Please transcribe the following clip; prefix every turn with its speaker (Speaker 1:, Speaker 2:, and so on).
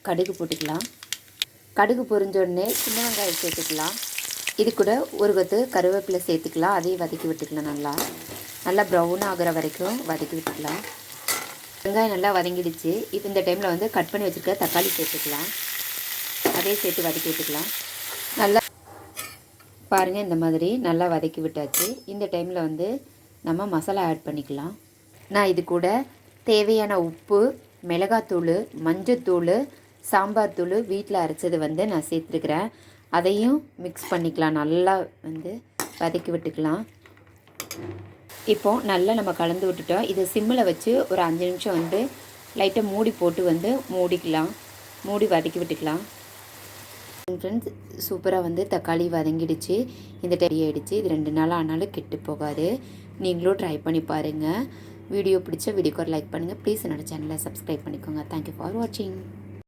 Speaker 1: கடுகு போட்டுக்கலாம். கடுகு பொரிஞ்ச உடனே சின்ன வெங்காயம் சேர்த்துக்கலாம். இது கூட ஒரு கொத்து கருவேப்பிலை சேர்த்துக்கலாம். அதையும் வதக்கி விட்டுக்கலாம். நல்லா ப்ரௌன் ஆகிற வரைக்கும் வதக்கி விட்டுக்கலாம். வெங்காயம் நல்லா வதங்கிடுச்சு. இப்போ இந்த டைமில் வந்து கட் பண்ணி வச்சுருக்க தக்காளி சேர்த்துக்கலாம். அதையும் சேர்த்து வதக்கி விட்டுக்கலாம். நல்லா பாருங்கள், இந்த மாதிரி நல்லா வதக்கி விட்டாச்சு. இந்த டைமில் வந்து நம்ம மசாலா ஆட் பண்ணிக்கலாம். நான் இது கூட தேவையான உப்பு, மிளகாத்தூள், மஞ்சத்தூள், சாம்பார் தூள் வீட்டில் அரைச்சது வந்து நான் சேர்த்துருக்குறேன். அதையும் மிக்ஸ் பண்ணிக்கலாம். நல்லா வந்து வதக்கி விட்டுக்கலாம். இப்போது நல்லா நம்ம கலந்து விட்டுட்டோம். இதை சிம்மில் வச்சு ஒரு 5 நிமிஷம் வந்து லைட்டாக மூடி போட்டு வந்து மூடி வதக்கி விட்டுக்கலாம். ஃப்ரெண்ட்ஸ், சூப்பராக வந்து தக்காளி வதங்கிடுச்சு. இந்த ரெடி ஆகிடுச்சு. இது 2 நாள் ஆனாலும் கெட்டு போகாது. நீங்களும் ட்ரை பண்ணி பாருங்கள். வீடியோ பிடிச்ச வீடியோக்கு ஒரு லைக் பண்ணுங்கள். ப்ளீஸ் என்னோட சேனலை சப்ஸ்கிரைப் பண்ணிக்கோங்க. தேங்க்யூ ஃபார் வாட்சிங்.